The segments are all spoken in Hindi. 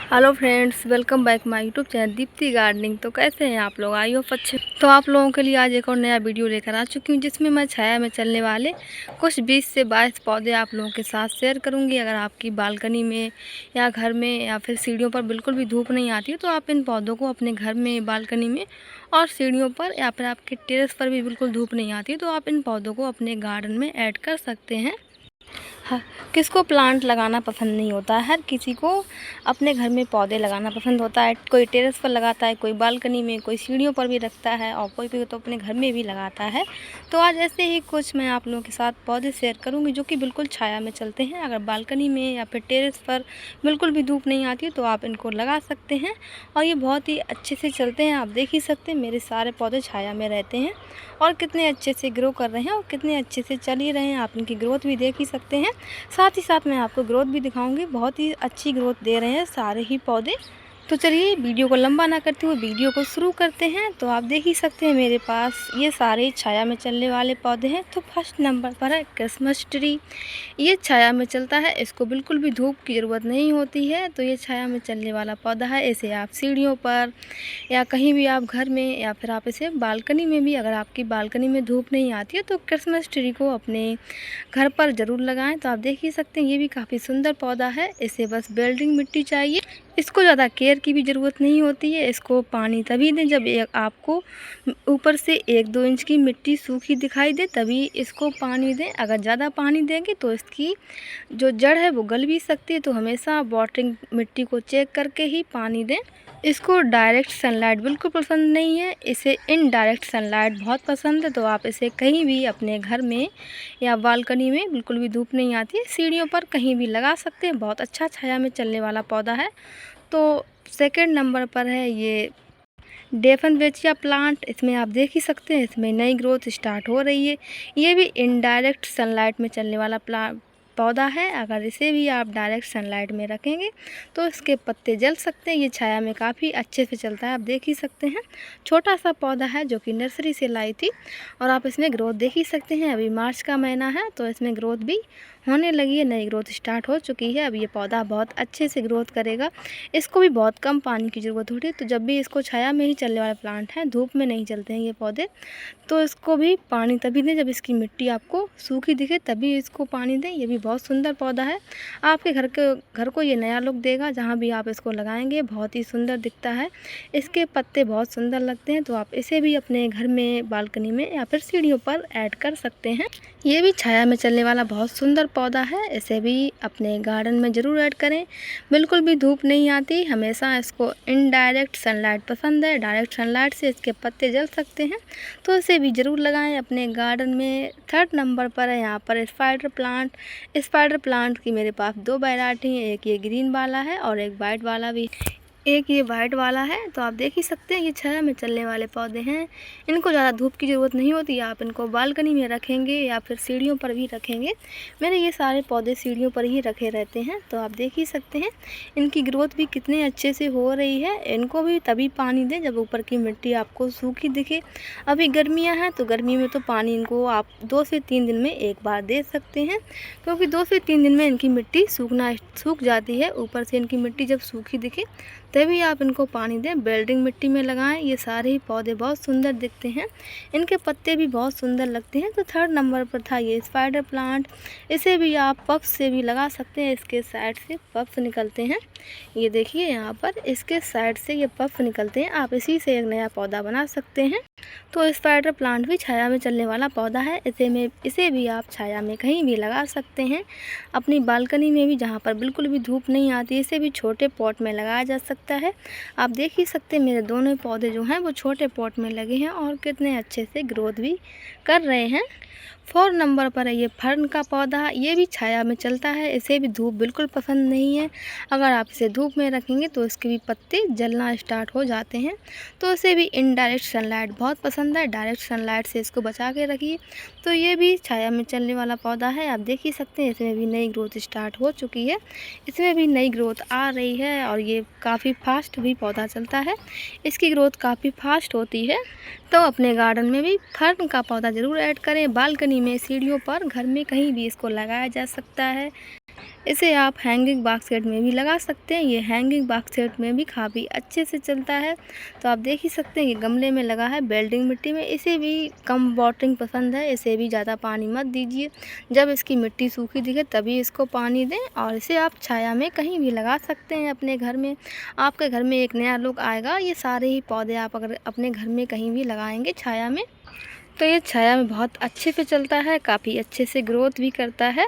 Hello friends, welcome back my YouTube channel Deepti gardening. तो कैसे हैं आप लोग? आई होप अच्छे। तो आप लोगों के लिए आज एक और नया वीडियो लेकर आ चुकी हूँ, जिसमें मैं छाया में चलने वाले कुछ 20 से 22 पौधे आप लोगों के साथ शेयर करूँगी। अगर आपकी बालकनी में या घर में या फिर सीढ़ियों पर बिल्कुल भी धूप नहीं आती है, तो आप इन पौधों को अपने घर में, बालकनी में और सीढ़ियों पर या फिर आपके टेरेस पर भी बिल्कुल धूप नहीं आती है, तो आप इन पौधों को अपने गार्डन में ऐड कर सकते हैं। हाँ, किसको प्लांट लगाना पसंद नहीं होता है? हर किसी को अपने घर में पौधे लगाना पसंद होता है। कोई टेरेस पर लगाता है, कोई बालकनी में, कोई सीढ़ियों पर भी रखता है और कोई तो अपने घर में भी लगाता है। तो आज ऐसे ही कुछ मैं आप लोगों के साथ पौधे शेयर करूंगी जो कि बिल्कुल छाया में चलते हैं। अगर बालकनी में या फिर टेरेस पर बिल्कुल भी धूप नहीं आती तो आप इनको लगा सकते हैं और ये बहुत ही अच्छे से चलते हैं। आप देख ही सकते हैं मेरे सारे पौधे छाया में रहते हैं और कितने अच्छे से ग्रो कर रहे हैं और कितने अच्छे से चल ही रहे हैं। आप इनकी ग्रोथ भी देख ही सकते हैं। साथ ही साथ मैं आपको ग्रोथ भी दिखाऊंगी। बहुत ही अच्छी ग्रोथ दे रहे हैं सारे ही पौधे। तो चलिए वीडियो को लंबा ना करते हुए वीडियो को शुरू करते हैं। तो आप देख ही सकते हैं मेरे पास ये सारे छाया में चलने वाले पौधे हैं। तो फर्स्ट नंबर पर है क्रिसमस ट्री। ये छाया में चलता है, इसको बिल्कुल भी धूप की ज़रूरत नहीं होती है। तो ये छाया में चलने वाला पौधा है। इसे आप सीढ़ियों पर या कहीं भी आप घर में या फिर आप इसे बालकनी में भी, अगर आपकी बालकनी में धूप नहीं आती है तो क्रिसमस ट्री को अपने घर पर ज़रूर लगाएं। तो आप देख ही सकते हैं ये भी काफ़ी सुंदर पौधा है। इसे बस बिल्डिंग मिट्टी चाहिए। इसको ज़्यादा केयर की भी ज़रूरत नहीं होती है। इसको पानी तभी दें जब आपको ऊपर से 1-2 इंच की मिट्टी सूखी दिखाई दे, तभी इसको पानी दें। अगर ज़्यादा पानी देंगे तो इसकी जो जड़ है वो गल भी सकती है। तो हमेशा वाटरिंग मिट्टी को चेक करके ही पानी दें। इसको डायरेक्ट सनलाइट बिल्कुल पसंद नहीं है, इसे इनडायरेक्ट सनलाइट बहुत पसंद है। तो आप इसे कहीं भी अपने घर में या बालकनी में, बिल्कुल भी धूप नहीं आती है, सीढ़ियों पर कहीं भी लगा सकते हैं। बहुत अच्छा छाया में चलने वाला पौधा है। तो सेकंड नंबर पर है ये डेफनबेचिया प्लांट। इसमें आप देख ही सकते हैं इसमें नई ग्रोथ स्टार्ट हो रही है। ये भी इनडायरेक्ट सनलाइट में चलने वाला पौधा है। अगर इसे भी आप डायरेक्ट सनलाइट में रखेंगे तो इसके पत्ते जल सकते हैं। ये छाया में काफ़ी अच्छे से चलता है। आप देख ही सकते हैं छोटा सा पौधा है जो कि नर्सरी से लाई थी और आप इसमें ग्रोथ देख ही सकते हैं। अभी मार्च का महीना है तो इसमें ग्रोथ भी होने लगी है, नई ग्रोथ स्टार्ट हो चुकी है। अब ये पौधा बहुत अच्छे से ग्रोथ करेगा। इसको भी बहुत कम पानी की ज़रूरत होती है। तो जब भी इसको छाया में ही चलने वाला प्लांट है, धूप में नहीं चलते हैं ये पौधे, तो इसको भी पानी तभी दें जब इसकी मिट्टी आपको सूखी दिखे, तभी इसको पानी दें। ये भी बहुत सुंदर पौधा है। आपके घर को ये नया लुक देगा। जहाँ भी आप इसको लगाएंगे बहुत ही सुंदर दिखता है। इसके पत्ते बहुत सुंदर लगते हैं। तो आप इसे भी अपने घर में, बालकनी में या फिर सीढ़ियों पर ऐड कर सकते हैं। ये भी छाया में चलने वाला बहुत सुंदर पौधा है। इसे भी अपने गार्डन में ज़रूर ऐड करें। बिल्कुल भी धूप नहीं आती, हमेशा इसको इनडायरेक्ट सनलाइट पसंद है। डायरेक्ट सनलाइट से इसके पत्ते जल सकते हैं, तो इसे भी ज़रूर लगाएं अपने गार्डन में। थर्ड नंबर पर है यहाँ पर स्पाइडर प्लांट। स्पाइडर प्लांट की मेरे पास 2 वैरायटी हैं, एक ये ग्रीन वाला है और एक वाइट वाला भी। एक ये वाइट वाला है। तो आप देख ही सकते हैं ये छाया में चलने वाले पौधे हैं। इनको ज़्यादा धूप की ज़रूरत नहीं होती। आप इनको बालकनी में रखेंगे या फिर सीढ़ियों पर भी रखेंगे। मेरे ये सारे पौधे सीढ़ियों पर ही रखे रहते हैं। तो आप देख ही सकते हैं इनकी ग्रोथ भी कितने अच्छे से हो रही है। इनको भी तभी पानी दें जब ऊपर की मिट्टी आपको सूखी दिखे। अभी गर्मियाँ हैं तो गर्मी में तो पानी इनको आप 2 से 3 दिन में एक बार दे सकते हैं, क्योंकि 2 से 3 दिन में इनकी मिट्टी सूख जाती है। ऊपर से इनकी मिट्टी जब सूखी दिखे तभी आप इनको पानी दें। बिल्डिंग मिट्टी में लगाएं। ये सारे ही पौधे बहुत सुंदर दिखते हैं। इनके पत्ते भी बहुत सुंदर लगते हैं। तो थर्ड नंबर पर था ये स्पाइडर प्लांट। इसे भी आप पफ्स से भी लगा सकते हैं। इसके साइड से पफ्स निकलते हैं। ये देखिए यहाँ पर इसके साइड से ये पफ निकलते हैं। आप इसी से एक नया पौधा बना सकते हैं। तो स्पाइडर प्लांट भी छाया में चलने वाला पौधा है। इसे भी आप छाया में कहीं भी लगा सकते हैं, अपनी बालकनी में भी, जहाँ पर बिल्कुल भी धूप नहीं आती। इसे भी छोटे पॉट में लगाया जा सकता है। आप देख ही सकते हैं मेरे दोनों पौधे जो हैं वो छोटे पॉट में लगे हैं और कितने अच्छे से ग्रोथ भी कर रहे हैं। 4 नंबर पर है ये फर्न का पौधा। ये भी छाया में चलता है। इसे भी धूप बिल्कुल पसंद नहीं है। अगर आप इसे धूप में रखेंगे तो इसके भी पत्ते जलना स्टार्ट हो जाते हैं। तो इसे भी इनडायरेक्ट सनलाइट बहुत पसंद है। डायरेक्ट सनलाइट से इसको बचा के रखिए। तो ये भी छाया में चलने वाला पौधा है। आप देख ही सकते हैं इसमें भी नई ग्रोथ स्टार्ट हो चुकी है। इसमें भी नई ग्रोथ आ रही है और ये काफ़ी फास्ट भी पौधा चलता है। इसकी ग्रोथ काफ़ी फास्ट होती है। तो अपने गार्डन में भी फर्न का पौधा ज़रूर ऐड करें। बालकनी में, सीढ़ियों पर, घर में, कहीं भी इसको लगाया जा सकता है। इसे आप हैंगिंग बास्केट में भी लगा सकते हैं। ये हैंगिंग बास्केट में भी काफ़ी अच्छे से चलता है। तो आप देख ही सकते हैं ये गमले में लगा है बेल्डिंग मिट्टी में। इसे भी कम वाटरिंग पसंद है, इसे भी ज़्यादा पानी मत दीजिए। जब इसकी मिट्टी सूखी दिखे तभी इसको पानी दें और इसे आप छाया में कहीं भी लगा सकते हैं अपने घर में। आपके घर में एक नया लुक आएगा। ये सारे ही पौधे आप अगर अपने घर में कहीं भी लगाएंगे छाया में तो ये छाया में बहुत अच्छे से चलता है, काफ़ी अच्छे से ग्रोथ भी करता है।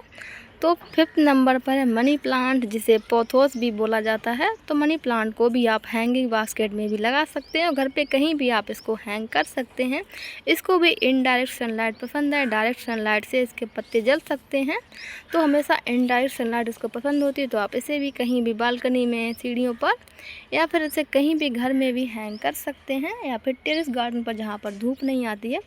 तो 5th नंबर पर है मनी प्लांट, जिसे पोथोस भी बोला जाता है। तो मनी प्लांट को भी आप हैंगिंग बास्केट में भी लगा सकते हैं और घर पे कहीं भी आप इसको हैंग कर सकते हैं। इसको भी इनडायरेक्ट सनलाइट पसंद है, डायरेक्ट सनलाइट से इसके पत्ते जल सकते हैं। तो हमेशा इनडायरेक्ट सनलाइट इसको पसंद होती है। तो आप इसे भी कहीं भी बालकनी में, सीढ़ियों पर या फिर इसे कहीं भी घर में भी हैंग कर सकते हैं, या फिर टेरेस गार्डन पर जहाँ पर धूप नहीं आती है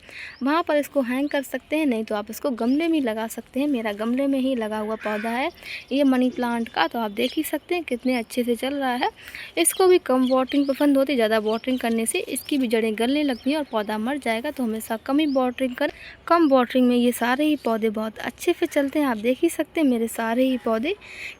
वहाँ पर इसको हैंग कर सकते हैं। नहीं तो आप इसको गमले में लगा सकते हैं। मेरा गमले में ही लगा हुआ पौधा है ये मनी प्लांट का। तो आप देख ही सकते हैं कितने अच्छे से चल रहा है। इसको भी कम वाटरिंग पसंद होती है। ज़्यादा वाटरिंग करने से इसकी भी जड़ें गलने लगती हैं और पौधा मर जाएगा। तो हमेशा कम ही वाटरिंग कर। कम वाटरिंग में ये सारे ही पौधे बहुत अच्छे से चलते हैं। आप देख ही सकते हैं मेरे सारे ही पौधे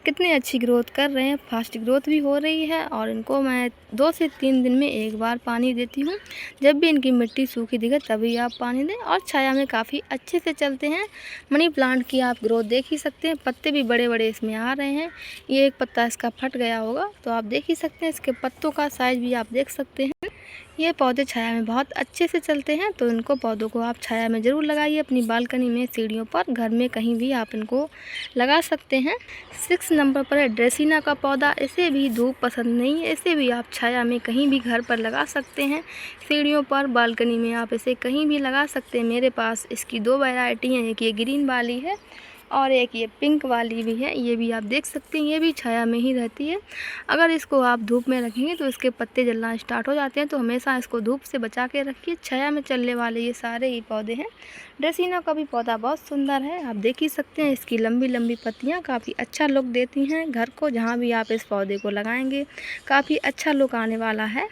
कितने अच्छी ग्रोथ कर रहे हैं, फास्ट ग्रोथ भी हो रही है। और इनको मैं 2 से 3 दिन में एक बार पानी देती हूँ। जब भी इनकी मिट्टी सूखी दिखे तभी आप पानी दें और छाया में काफ़ी अच्छे से चलते हैं। मनी प्लांट की आप ग्रोथ देख ही सकते हैं, पत्ते भी बड़े बड़े इसमें आ रहे हैं। ये एक पत्ता इसका फट गया होगा। तो आप देख ही सकते हैं इसके पत्तों का साइज़ भी आप देख सकते हैं। ये पौधे छाया में बहुत अच्छे से चलते हैं। तो इनको पौधों को आप छाया में ज़रूर लगाइए, अपनी बालकनी में, सीढ़ियों पर, घर में कहीं भी आप इनको लगा सकते हैं। 6 नंबर पर है ड्रेसिना का पौधा। इसे भी धूप पसंद नहीं है, इसे भी आप छाया में कहीं भी घर पर लगा सकते हैं, सीढ़ियों पर, बालकनी में आप इसे कहीं भी लगा सकते हैं। मेरे पास इसकी 2 वैरायटी हैं, एक ये ग्रीन वाली है और एक ये पिंक वाली भी है। ये भी आप देख सकते हैं, ये भी छाया में ही रहती है। अगर इसको आप धूप में रखेंगे तो इसके पत्ते जलना स्टार्ट हो जाते हैं। तो हमेशा इसको धूप से बचा के रखिए। छाया में चलने वाले ये सारे ही पौधे हैं। ड्रेसिना का भी पौधा बहुत सुंदर है। आप देख ही सकते हैं इसकी लंबी लंबी पत्तियाँ काफ़ी अच्छा लुक देती हैं घर को। जहाँ भी आप इस पौधे को लगाएंगे काफ़ी अच्छा लुक आने वाला है।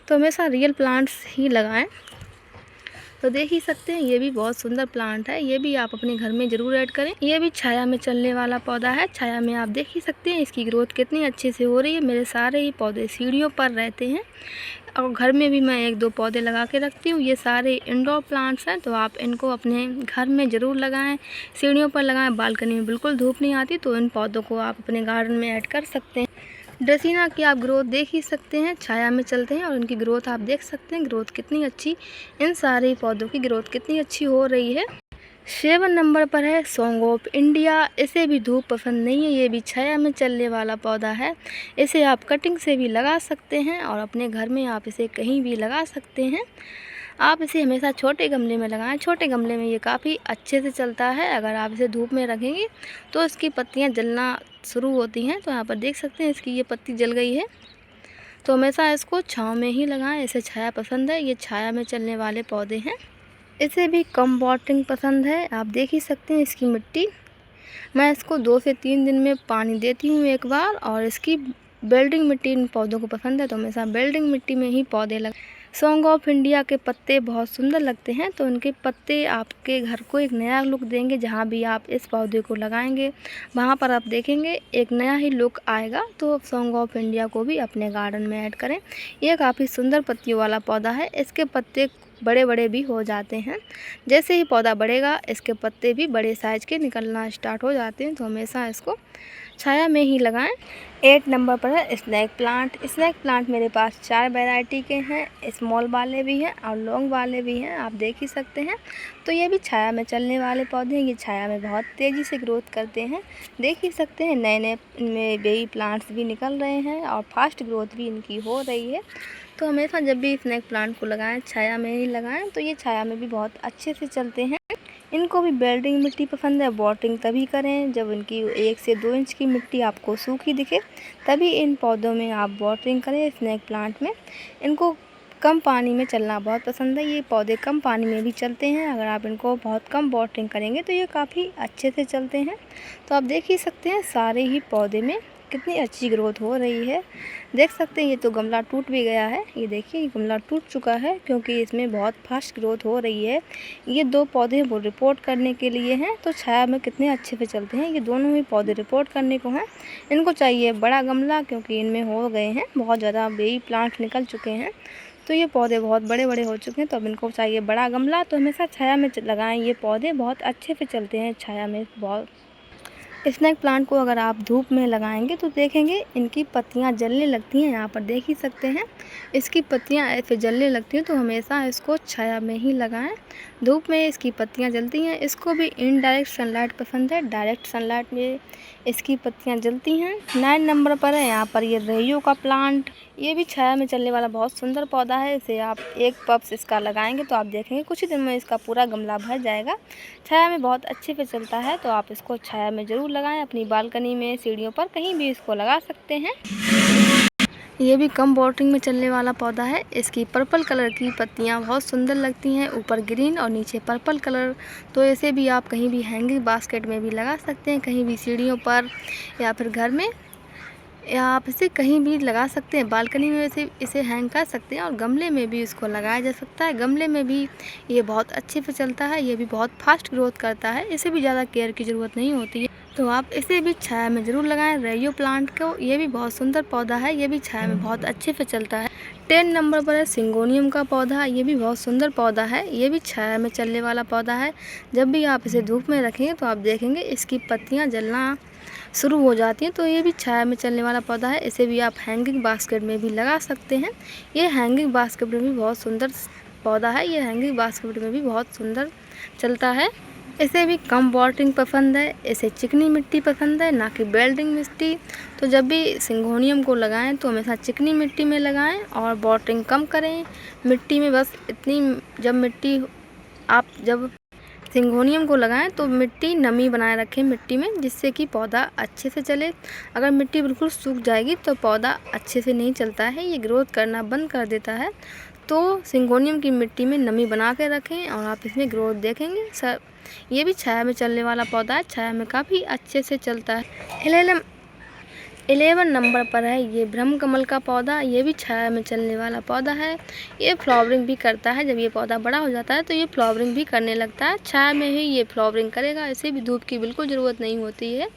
तो हमेशा रियल प्लांट्स ही लगाएं। तो देख ही सकते हैं ये भी बहुत सुंदर प्लांट है। ये भी आप अपने घर में ज़रूर ऐड करें। ये भी छाया में चलने वाला पौधा है। छाया में आप देख ही सकते हैं इसकी ग्रोथ कितनी अच्छे से हो रही है। मेरे सारे ही पौधे सीढ़ियों पर रहते हैं और घर में भी मैं 1-2 पौधे लगा के रखती हूँ। ये सारे इंडोर प्लांट्स हैं। तो आप इनको अपने घर में ज़रूर लगाएं, सीढ़ियों पर लगाएं। बालकनी में बिल्कुल धूप नहीं आती तो इन पौधों को आप अपने गार्डन में ऐड कर सकते हैं। ड्रेसिना की आप ग्रोथ देख ही सकते हैं, छाया में चलते हैं और उनकी ग्रोथ आप देख सकते हैं, ग्रोथ कितनी अच्छी, इन सारे पौधों की ग्रोथ कितनी अच्छी हो रही है। 7 नंबर पर है सॉन्ग ऑफ इंडिया। इसे भी धूप पसंद नहीं है, ये भी छाया में चलने वाला पौधा है। इसे आप कटिंग से भी लगा सकते हैं और अपने घर में आप इसे कहीं भी लगा सकते हैं। आप इसे हमेशा छोटे गमले में लगाएं। छोटे गमले में ये काफ़ी अच्छे से चलता है। अगर आप इसे धूप में रखेंगे तो इसकी पत्तियां जलना शुरू होती हैं। तो यहाँ पर देख सकते हैं इसकी ये पत्ती जल गई है। तो हमेशा इसको छांव में ही लगाएं। इसे छाया पसंद है, ये छाया में चलने वाले पौधे हैं। इसे भी कम वाटरिंग पसंद है। आप देख ही सकते हैं इसकी मिट्टी, मैं इसको 2 से 3 दिन में पानी देती हूँ एक बार। और इसकी बेल्डिंग मिट्टी इन पौधों को पसंद है तो हमेशा बेल्डिंग मिट्टी में ही पौधे लगा। सॉन्ग ऑफ इंडिया के पत्ते बहुत सुंदर लगते हैं। तो उनके पत्ते आपके घर को एक नया लुक देंगे। जहाँ भी आप इस पौधे को लगाएंगे वहाँ पर आप देखेंगे एक नया ही लुक आएगा। तो सॉन्ग ऑफ इंडिया को भी अपने गार्डन में ऐड करें। यह काफ़ी सुंदर पत्तियों वाला पौधा है। इसके पत्ते बड़े बड़े भी हो जाते हैं। जैसे ही पौधा बढ़ेगा इसके पत्ते भी बड़े साइज के निकलना स्टार्ट हो जाते हैं। तो हमेशा इसको छाया में ही लगाएं। 8 नंबर पर है स्नैक प्लांट। स्नैक प्लांट मेरे पास 4 वैरायटी के हैं, स्मॉल वाले भी हैं और लॉन्ग वाले भी हैं, आप देख ही सकते हैं। तो ये भी छाया में चलने वाले पौधे हैं। ये छाया में बहुत तेज़ी से ग्रोथ करते हैं। देख ही सकते हैं नए नए इनमें बेबी प्लांट्स भी निकल रहे हैं और फास्ट ग्रोथ भी इनकी हो रही है। तो हमेशा जब भी स्नैक प्लांट को लगाएं छाया में ही लगाएं। तो ये छाया में भी बहुत अच्छे से चलते हैं। इनको भी बेल्डिंग मिट्टी पसंद है। वाटरिंग तभी करें जब इनकी 1 से 2 इंच की मिट्टी आपको सूखी दिखे, तभी इन पौधों में आप वाटरिंग करें। स्नैक प्लांट में इनको कम पानी में चलना बहुत पसंद है। ये पौधे कम पानी में भी चलते हैं। अगर आप इनको बहुत कम वाटरिंग करेंगे तो ये काफ़ी अच्छे से चलते हैं। तो आप देख ही सकते हैं सारे ही पौधे में कितनी अच्छी ग्रोथ हो रही है। देख सकते हैं ये तो गमला टूट भी गया है। ये देखिए ये गमला टूट चुका है क्योंकि इसमें बहुत फास्ट ग्रोथ हो रही है। ये 2 पौधे वो रिपोर्ट करने के लिए हैं, तो छाया में कितने अच्छे से चलते हैं। ये दोनों ही पौधे रिपोर्ट करने को हैं। इनको चाहिए बड़ा गमला क्योंकि इनमें हो गए हैं बहुत ज़्यादा बेबी प्लांट निकल चुके हैं। तो ये पौधे बहुत बड़े बड़े हो चुके हैं, तो अब इनको चाहिए बड़ा गमला। तो हमेशा छाया में लगाएं। ये पौधे बहुत अच्छे से चलते हैं छाया में। बहुत स्नेक प्लांट को अगर आप धूप में लगाएंगे तो देखेंगे इनकी पत्तियां जलने लगती हैं। यहाँ पर देख ही सकते हैं इसकी पत्तियां ऐसे जलने लगती हैं। तो हमेशा इसको छाया में ही लगाएं। धूप में इसकी पत्तियां जलती हैं। इसको भी इनडायरेक्ट सनलाइट पसंद है, डायरेक्ट सनलाइट में इसकी पत्तियां जलती हैं। 9 नंबर पर है यहाँ पर ये रेयो का प्लांट। ये भी छाया में चलने वाला बहुत सुंदर पौधा है। इसे आप एक पप्स इसका लगाएंगे तो आप देखेंगे कुछ ही दिन में इसका पूरा गमला भर जाएगा। छाया में बहुत अच्छे से चलता है, तो आप इसको छाया में ज़रूर लगाएं। अपनी बालकनी में, सीढ़ियों पर, कहीं भी इसको लगा सकते हैं। ये भी कम वाटरिंग में चलने वाला पौधा है। इसकी पर्पल कलर की पत्तियां बहुत सुंदर लगती हैं, ऊपर ग्रीन और नीचे पर्पल कलर। तो इसे भी आप कहीं भी हैंगिंग बास्केट में भी लगा सकते हैं, कहीं भी सीढ़ियों पर या फिर घर में, या आप इसे कहीं भी लगा सकते हैं। बालकनी में इसे हैंग कर सकते हैं और गमले में भी इसको लगाया जा सकता है। गमले में भी ये बहुत अच्छे से चलता है। ये भी बहुत फास्ट ग्रोथ करता है। इसे भी ज़्यादा केयर की ज़रूरत नहीं होती है, तो आप इसे भी छाया में ज़रूर लगाएं। रेयो प्लांट को, ये भी बहुत सुंदर पौधा है। ये भी छाया में बहुत अच्छे से चलता है। 10 नंबर पर है सिंगोनियम का पौधा। ये भी बहुत सुंदर पौधा है। ये भी छाया में चलने वाला पौधा है। जब भी आप इसे धूप में रखेंगे तो आप देखेंगे इसकी पत्तियाँ जलना शुरू हो जाती हैं। तो ये भी छाया में चलने वाला पौधा है। इसे भी आप हैंगिंग बास्केट में भी लगा सकते हैं। ये हैंगिंग बास्केट में भी बहुत सुंदर पौधा है। ये हैंगिंग बास्केट में भी बहुत सुंदर चलता है। इसे भी कम वाटरिंग पसंद है। इसे चिकनी मिट्टी पसंद है, ना कि बेल्डिंग मिट्टी। तो जब भी सिंगोनियम को लगाएं तो हमेशा चिकनी मिट्टी में लगाएं और वाटरिंग कम करें मिट्टी में। बस इतनी, जब सिंगोनियम को लगाएं तो मिट्टी नमी बनाए रखें मिट्टी में, जिससे कि पौधा अच्छे से चले। अगर मिट्टी बिल्कुल सूख जाएगी तो पौधा अच्छे से नहीं चलता है, ये ग्रोथ करना बंद कर देता है। तो सिंगोनियम की मिट्टी में नमी बना के रखें और आप इसमें ग्रोथ देखेंगे। ये भी छाया में चलने वाला पौधा है। छाया में काफ़ी अच्छे से चलता है। 11 नंबर पर है ये ब्रह्म कमल का पौधा। ये भी छाया में चलने वाला पौधा है। ये फ्लावरिंग भी करता है। जब ये पौधा बड़ा हो जाता है तो ये फ्लावरिंग भी करने लगता है। छाया में ही ये फ्लावरिंग करेगा। इसे भी धूप की बिल्कुल ज़रूरत नहीं होती है,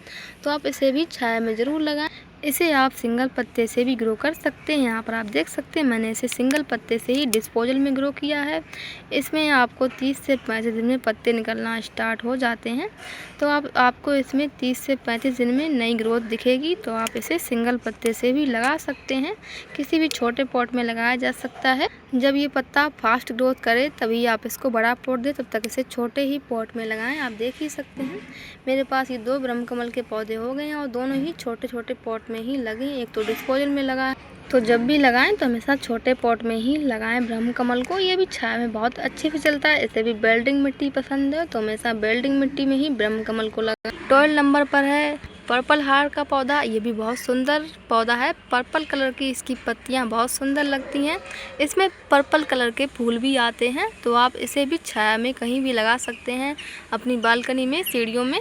तो आप इसे भी छाया में ज़रूर लगाएं। इसे आप सिंगल पत्ते से भी ग्रो कर सकते हैं। यहाँ पर आप देख सकते हैं मैंने इसे सिंगल पत्ते से ही डिस्पोजल में ग्रो किया है। इसमें आपको 30 से 35 दिन में पत्ते निकलना स्टार्ट हो जाते हैं। तो आपको इसमें 30 से 35 दिन में नई ग्रोथ दिखेगी। तो आप इसे सिंगल पत्ते से भी लगा सकते हैं। किसी भी छोटे पॉट में लगाया जा सकता है। जब ये पत्ता फास्ट ग्रोथ करे तभी आप इसको बड़ा पॉट दें, तब तक इसे छोटे ही पॉट में लगाएं। आप देख ही सकते हैं मेरे पास ये 2 ब्रह्मकमल के पौधे हो गए हैं और दोनों ही छोटे छोटे पॉट में ही लगे। एक तो डिस्पोजल में लगा है। तो जब भी लगाएं तो हमेशा छोटे पॉट में ही लगाएं ब्रह्मकमल को। ये भी छाया में बहुत अच्छे से चलता है। इसे भी बेल्डिंग मिट्टी पसंद है, तो हमेशा बेल्डिंग मिट्टी में ही ब्रह्मकमल को लगाएं। 12 नंबर पर है पर्पल हार का पौधा। ये भी बहुत सुंदर पौधा है। पर्पल कलर की इसकी पत्तियां बहुत सुंदर लगती हैं। इसमें पर्पल कलर के फूल भी आते हैं। तो आप इसे भी छाया में कहीं भी लगा सकते हैं, अपनी बालकनी में, सीढ़ियों में।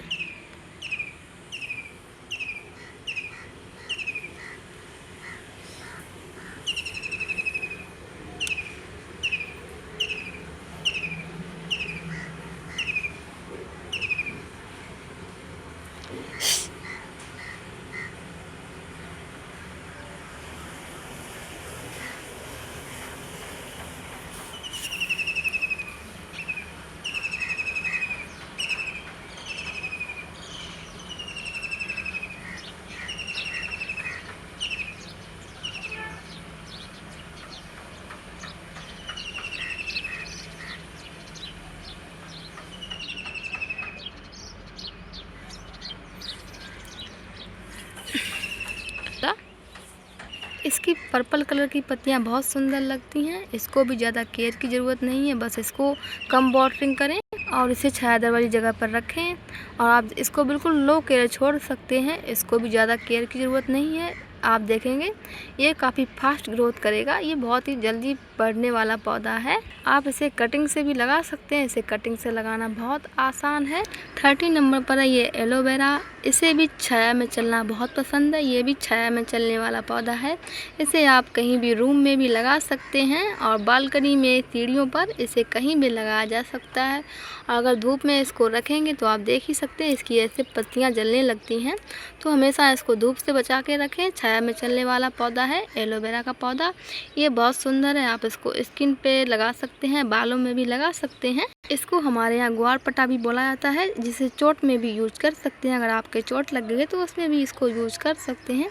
इसकी पर्पल कलर की पत्तियां बहुत सुंदर लगती हैं। इसको भी ज़्यादा केयर की ज़रूरत नहीं है, बस इसको कम वाटरिंग करें और इसे छायादार वाली जगह पर रखें। और आप इसको बिल्कुल लो केयर छोड़ सकते हैं। इसको भी ज़्यादा केयर की ज़रूरत नहीं है। आप देखेंगे ये काफ़ी फास्ट ग्रोथ करेगा। ये बहुत ही जल्दी बढ़ने वाला पौधा है। आप इसे कटिंग से भी लगा सकते हैं। इसे कटिंग से लगाना बहुत आसान है। 30 नंबर पर है ये एलोवेरा। इसे भी छाया में चलना बहुत पसंद है। ये भी छाया में चलने वाला पौधा है। इसे आप कहीं भी रूम में भी लगा सकते हैं और बालकनी में सीढ़ियों पर इसे कहीं भी लगाया जा सकता है। अगर धूप में इसको रखेंगे तो आप देख ही सकते हैं इसकी ऐसे पत्तियां जलने लगती हैं, तो हमेशा इसको धूप से बचा के रखें। छाया में चलने वाला पौधा है एलोवेरा का पौधा। ये बहुत सुंदर है। आप इसको स्किन पे लगा सकते हैं, बालों में भी लगा सकते हैं। इसको हमारे यहाँ ग्वारपटा भी बोला जाता है, जिसे चोट में भी यूज कर सकते हैं। अगर आपके चोट लग गई है तो उसमें भी इसको यूज कर सकते हैं।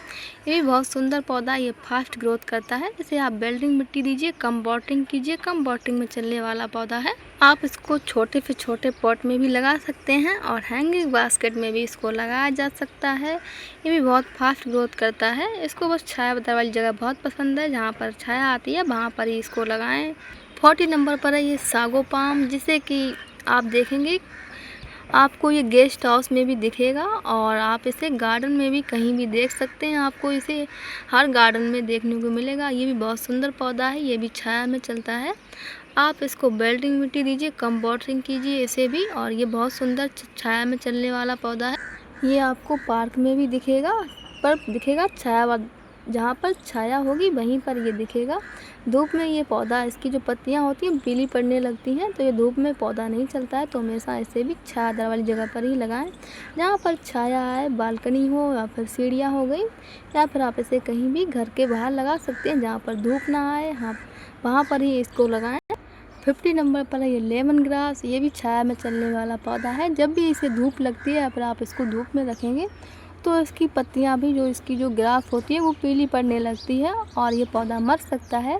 ये भी बहुत सुंदर पौधा, ये फास्ट ग्रोथ करता है। इसे आप बेल्डिंग मिट्टी दीजिए, कम वॉटरिंग कीजिए, कम वॉटरिंग में चलने वाला पौधा है। आप इसको छोटे से छोटे पॉट में भी लगा सकते हैं और हैंगिंग बास्केट में भी इसको लगाया जा सकता है। ये भी बहुत फास्ट ग्रोथ करता है। इसको बस छायादार वाली जगह बहुत पसंद है, जहाँ पर छाया आती है वहाँ पर ही इसको लगाएं। 40 नंबर पर है ये सागो पाम, जिसे कि आप देखेंगे आपको ये गेस्ट हाउस में भी दिखेगा और आप इसे गार्डन में भी कहीं भी देख सकते हैं। आपको इसे हर गार्डन में देखने को मिलेगा। ये भी बहुत सुंदर पौधा है। ये भी छाया में चलता है। आप इसको बेल्डिंग मिट्टी दीजिए, कम वाटरिंग कीजिए इसे भी, और ये बहुत सुंदर छाया में चलने वाला पौधा है। ये आपको पार्क में भी दिखेगा, पर दिखेगा छाया, जहाँ पर छाया होगी वहीं पर ये दिखेगा। धूप में ये पौधा, इसकी जो पत्तियाँ होती हैं पीली पड़ने लगती हैं, तो ये धूप में पौधा नहीं चलता है। तो हमेशा इसे भी छायादार वाली जगह पर ही लगाएं, जहाँ पर छाया आए। बालकनी हो या फिर सीढ़ियाँ हो गई, या फिर आप इसे कहीं भी घर के बाहर लगा सकते हैं जहाँ पर धूप ना आए, हाँ वहाँ पर ही इसको लगाएं। 50 नंबर पर है ये लेमन ग्रास। ये भी छाया में चलने वाला पौधा है। जब भी इसे धूप लगती है या फिर आप इसको धूप में रखेंगे तो इसकी पत्तियां भी, जो इसकी जो ग्रास होती है वो पीली पड़ने लगती है और ये पौधा मर सकता है।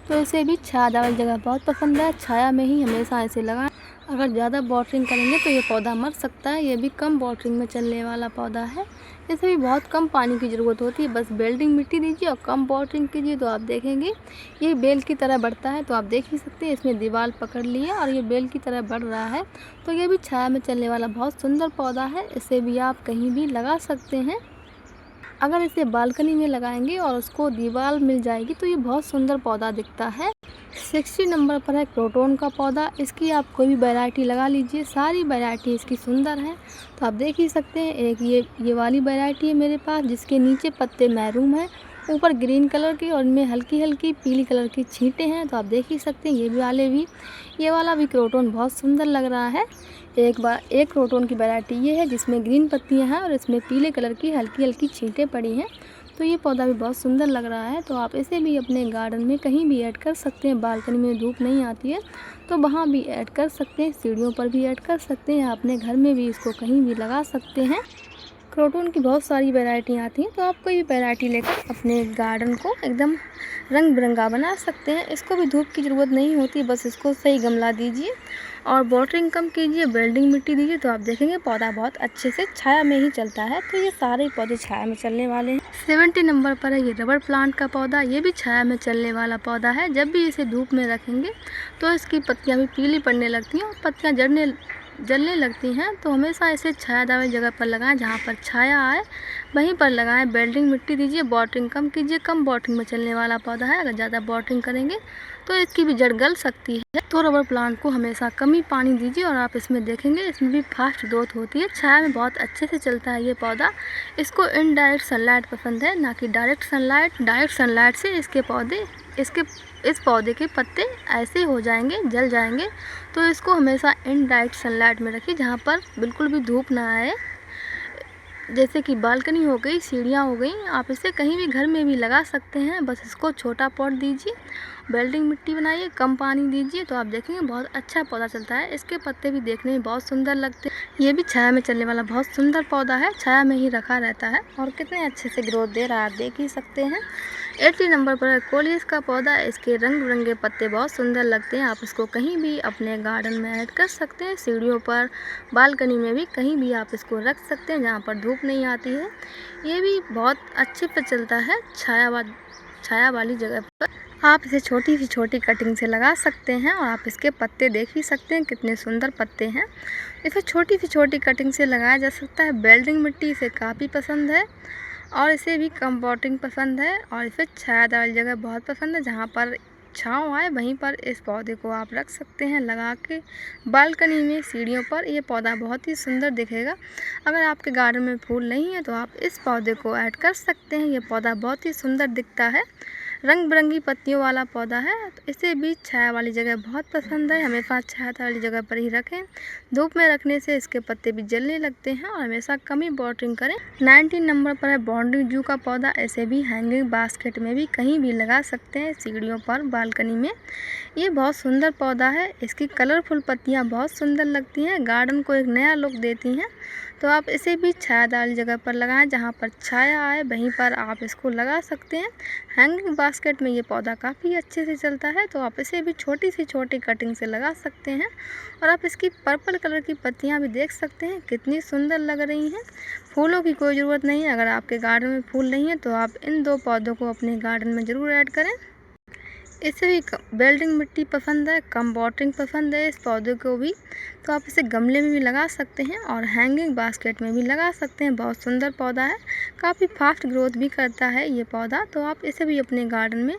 तो इसे भी छायादार वाली जगह बहुत पसंद है। छाया में ही हमेशा इसे लगाएं। अगर ज़्यादा वाटरिंग करेंगे तो ये पौधा मर सकता है। ये भी कम वाटरिंग में चलने वाला पौधा है। इसे भी बहुत कम पानी की ज़रूरत होती है। बस बेल्डिंग मिट्टी दीजिए और कम वाटरिंग कीजिए तो आप देखेंगे ये बेल की तरह बढ़ता है। तो आप देख ही सकते हैं इसमें दीवार पकड़ ली है और ये बेल की तरह बढ़ रहा है। तो ये भी छाया में चलने वाला बहुत सुंदर पौधा है। इसे भी आप कहीं भी लगा सकते हैं। अगर इसे बालकनी में लगाएंगे और उसको दीवार मिल जाएगी तो ये बहुत सुंदर पौधा दिखता है। 60 नंबर पर है क्रोटोन का पौधा। इसकी आप कोई भी वैरायटी लगा लीजिए, सारी वैरायटी इसकी सुंदर है। तो आप देख ही सकते हैं, एक ये वाली वैरायटी है मेरे पास, जिसके नीचे पत्ते मैरून हैं, ऊपर ग्रीन कलर की और इनमें हल्की हल्की पीली कलर की छींटें हैं। तो आप देख ही सकते हैं ये वाला भी क्रोटोन बहुत सुंदर लग रहा है। एक क्रोटोन की वैरायटी ये है जिसमें ग्रीन पत्तियां हैं और इसमें पीले कलर की हल्की हल्की छींटें पड़ी हैं। तो ये पौधा भी बहुत सुंदर लग रहा है। तो आप इसे भी अपने गार्डन में कहीं भी ऐड कर सकते हैं। बालकनी में धूप नहीं आती है तो वहाँ भी ऐड कर सकते हैं, सीढ़ियों पर भी ऐड कर सकते हैं, अपने घर में भी इसको कहीं भी लगा सकते हैं। क्रोटोन की बहुत सारी वैरायटी आती हैं, तो आप कोई भी वैरायटी लेकर अपने गार्डन को एकदम रंग बिरंगा बना सकते हैं। इसको भी धूप की ज़रूरत नहीं होती, बस इसको सही गमला दीजिए और वाटरिंग कम कीजिए, बेल्डिंग मिट्टी दीजिए, तो आप देखेंगे पौधा बहुत अच्छे से छाया में ही चलता है। तो ये सारे पौधे छाया में चलने वाले हैं। 70 नंबर पर है ये रबर प्लांट का पौधा। ये भी छाया में चलने वाला पौधा है। जब भी इसे धूप में रखेंगे तो इसकी पत्तियाँ भी पीली पड़ने लगती हैं और पत्तियाँ जलने लगती हैं। तो हमेशा इसे छायादार वाली जगह पर लगाएं, जहाँ पर छाया आए वहीं पर लगाएं। बेल्डिंग मिट्टी दीजिए, वाटरिंग कम कीजिए, कम वाटरिंग में चलने वाला पौधा है। अगर ज़्यादा वाटरिंग करेंगे तो इसकी भी जड़ गल सकती है। तो रबर प्लांट को हमेशा कम ही पानी दीजिए और आप इसमें देखेंगे इसमें भी फास्ट ग्रोथ होती है। छाया में बहुत अच्छे से चलता है ये पौधा। इसको इनडायरेक्ट सनलाइट पसंद है, ना कि डायरेक्ट सनलाइट। डायरेक्ट सनलाइट से इस पौधे के पत्ते ऐसे हो जाएंगे, जल जाएंगे। तो इसको हमेशा इनडायरेक्ट सनलाइट में रखिए, जहाँ पर बिल्कुल भी धूप ना आए। जैसे कि बालकनी हो गई, सीढ़ियाँ हो गई, आप इसे कहीं भी घर में भी लगा सकते हैं। बस इसको छोटा पॉट दीजिए, बेल्डिंग मिट्टी बनाइए, कम पानी दीजिए, तो आप देखेंगे बहुत अच्छा पौधा चलता है। इसके पत्ते भी देखने में बहुत सुंदर लगते हैं। ये भी छाया में चलने वाला बहुत सुंदर पौधा है। छाया में ही रखा रहता है और कितने अच्छे से ग्रोथ दे रहा है, आप देख ही सकते हैं। 80 नंबर पर है कोलियस का पौधा। इसके रंग बिरंगे पत्ते बहुत सुंदर लगते हैं। आप इसको कहीं भी अपने गार्डन में ऐड कर सकते हैं, सीढ़ियों पर, बालकनी में भी कहीं भी आप इसको रख सकते हैं जहाँ पर धूप नहीं आती है। ये भी बहुत अच्छे पे चलता है छाया वाली जगह पर। आप इसे छोटी सी छोटी कटिंग से लगा सकते हैं और आप इसके पत्ते देख ही सकते हैं कितने सुंदर पत्ते हैं। इसे छोटी सी छोटी कटिंग से लगाया जा सकता है। बेल्डिंग मिट्टी इसे काफ़ी पसंद है और इसे भी कंपोटिंग पसंद है और इसे छायादार वाली जगह बहुत पसंद है। जहाँ पर छाँव आए वहीं पर इस पौधे को आप रख सकते हैं लगा के बालकनी में, सीढ़ियों पर। ये पौधा बहुत ही सुंदर दिखेगा। अगर आपके गार्डन में फूल नहीं है तो आप इस पौधे को ऐड कर सकते हैं। ये पौधा बहुत ही सुंदर दिखता है, रंग बिरंगी पत्तियों वाला पौधा है। तो इसे भी छाया वाली जगह बहुत पसंद है। हमेशा छाया वाली जगह पर ही रखें। धूप में रखने से इसके पत्ते भी जलने लगते हैं और हमेशा कम ही वाटरिंग करें। 19 नंबर पर है बॉन्डिंग जू का पौधा। ऐसे भी हैंगिंग बास्केट में भी कहीं भी लगा सकते हैं, सीढ़ियों पर, बालकनी में। ये बहुत सुंदर पौधा है। इसकी कलरफुल पत्तियाँ बहुत सुंदर लगती हैं, गार्डन को एक नया लुक देती हैं। तो आप इसे भी छायादार जगह पर लगाएं, जहाँ पर छाया आए वहीं पर आप इसको लगा सकते हैं। हैंगिंग बास्केट में ये पौधा काफ़ी अच्छे से चलता है। तो आप इसे भी छोटी सी छोटी कटिंग से लगा सकते हैं। और आप इसकी पर्पल कलर की पत्तियाँ भी देख सकते हैं, कितनी सुंदर लग रही हैं। फूलों की कोई ज़रूरत नहीं है। अगर आपके गार्डन में फूल नहीं है तो आप इन 2 पौधों को अपने गार्डन में ज़रूर ऐड करें। इसे भी बेल्डिंग मिट्टी पसंद है, कम वाटरिंग पसंद है इस पौधे को भी। तो आप इसे गमले में भी लगा सकते हैं और हैंगिंग बास्केट में भी लगा सकते हैं। बहुत सुंदर पौधा है, काफ़ी फास्ट ग्रोथ भी करता है ये पौधा। तो आप इसे भी अपने गार्डन में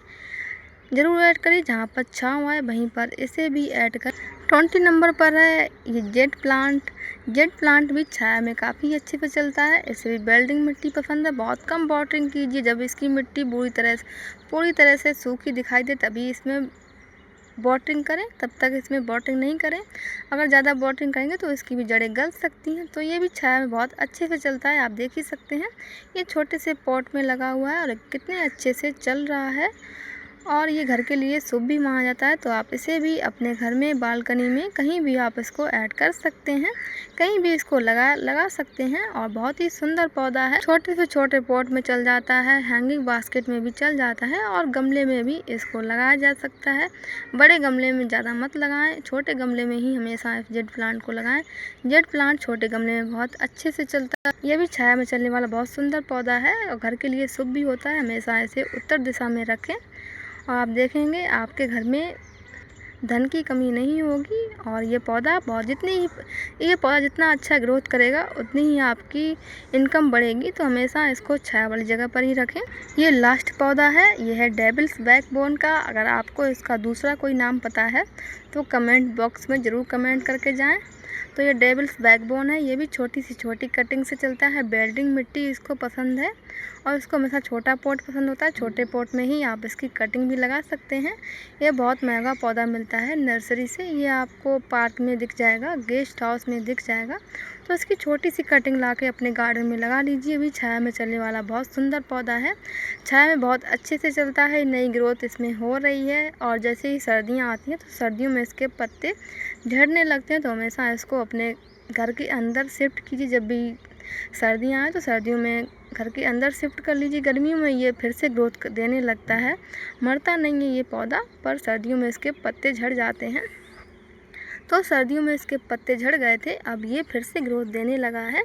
ज़रूर ऐड करें, जहाँ पर छाँव आए वहीं पर इसे भी ऐड करें। 20 नंबर पर है ये जेट प्लांट। जेट प्लांट भी छाया में काफ़ी अच्छे से चलता है। इसे भी बेल्डिंग मिट्टी पसंद है। बहुत कम वाटरिंग कीजिए। जब इसकी मिट्टी पूरी तरह से सूखी दिखाई दे तभी इसमें वाटरिंग करें, तब तक इसमें वाटरिंग नहीं करें। अगर ज़्यादा वाटरिंग करेंगे तो इसकी भी जड़ें गल सकती हैं। तो ये भी छाया में बहुत अच्छे से चलता है, आप देख ही सकते हैं। ये छोटे से पॉट में लगा हुआ है और कितने अच्छे से चल रहा है और ये घर के लिए शुभ भी माना जाता है। तो आप इसे भी अपने घर में, बालकनी में, कहीं भी आप इसको ऐड कर सकते हैं, कहीं भी इसको लगा सकते हैं। और बहुत ही सुंदर पौधा है। छोटे से छोटे पॉट में चल जाता है, हैंगिंग बास्केट में भी चल जाता है और गमले में भी इसको लगाया जा सकता है। बड़े गमले में ज़्यादा मत लगाएं, छोटे गमले में ही हमेशा जेट प्लांट को लगाएं। जेट प्लांट छोटे गमले में बहुत अच्छे से चलता है। ये भी छाया में चलने वाला बहुत सुंदर पौधा है और घर के लिए शुभ भी होता है। हमेशा इसे उत्तर दिशा में रखें और आप देखेंगे आपके घर में धन की कमी नहीं होगी। और ये पौधा ये पौधा जितना अच्छा ग्रोथ करेगा उतनी ही आपकी इनकम बढ़ेगी। तो हमेशा इसको छाया वाली जगह पर ही रखें। ये लास्ट पौधा है, ये है डेविल्स बैकबोन का। अगर आपको इसका दूसरा कोई नाम पता है तो कमेंट बॉक्स में ज़रूर कमेंट करके जाएं। तो ये डेविल्स बैकबोन है। ये भी छोटी सी छोटी कटिंग से चलता है। बेल्डिंग मिट्टी इसको पसंद है और इसको हमेशा छोटा पॉट पसंद होता है। छोटे पॉट में ही आप इसकी कटिंग भी लगा सकते हैं। ये बहुत महंगा पौधा मिलता है नर्सरी से। ये आपको पार्क में दिख जाएगा, गेस्ट हाउस में दिख जाएगा। तो इसकी छोटी सी कटिंग ला के अपने गार्डन में लगा लीजिए। भी छाया में चलने वाला बहुत सुंदर पौधा है। छाया में बहुत अच्छे से चलता है। नई ग्रोथ इसमें हो रही है और जैसे ही सर्दियाँ आती हैं तो सर्दियों में इसके पत्ते झड़ने लगते हैं। तो हमेशा इसको अपने घर के अंदर शिफ्ट कीजिए। जब भी सर्दियाँ आए तो सर्दियों में घर के अंदर शिफ्ट कर लीजिए। गर्मियों में ये फिर से ग्रोथ देने लगता है। मरता नहीं है ये पौधा, पर सर्दियों में इसके पत्ते झड़ जाते हैं। तो सर्दियों में इसके पत्ते झड़ गए थे, अब ये फिर से ग्रोथ देने लगा है।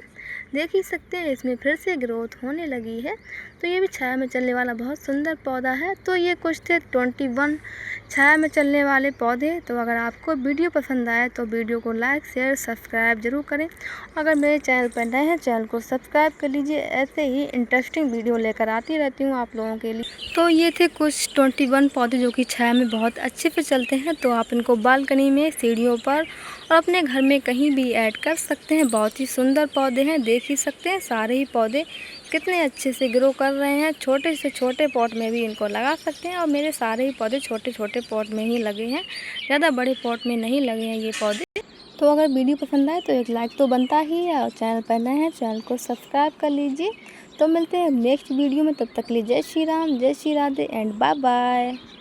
देख ही सकते हैं इसमें फिर से ग्रोथ होने लगी है। तो ये भी छाया में चलने वाला बहुत सुंदर पौधा है। तो ये कुछ थे 21 छाया में चलने वाले पौधे। तो अगर आपको वीडियो पसंद आए तो वीडियो को लाइक, शेयर, सब्सक्राइब जरूर करें। अगर मेरे चैनल पर नए हैं, चैनल को सब्सक्राइब कर लीजिए। ऐसे ही इंटरेस्टिंग वीडियो लेकर आती रहती हूँ आप लोगों के लिए। तो ये थे कुछ 21 पौधे जो कि छाया में बहुत अच्छे से चलते हैं। तो आप इनको बालकनी में, सीढ़ियों पर और अपने घर में कहीं भी ऐड कर सकते हैं। बहुत ही सुंदर पौधे हैं, देख ही सकते हैं सारे ही पौधे कितने अच्छे से ग्रो कर रहे हैं। छोटे से छोटे पॉट में भी इनको लगा सकते हैं और मेरे सारे ही पौधे छोटे छोटे पॉट में ही लगे हैं, ज़्यादा बड़े पॉट में नहीं लगे हैं ये पौधे। तो अगर वीडियो पसंद आए तो एक लाइक तो बनता ही है और चैनल पर नए हैं चैनल को सब्सक्राइब कर लीजिए। तो मिलते हैं नेक्स्ट वीडियो में, तब तक के लिए जय श्री राम, जय Shri Radhe and bye bye.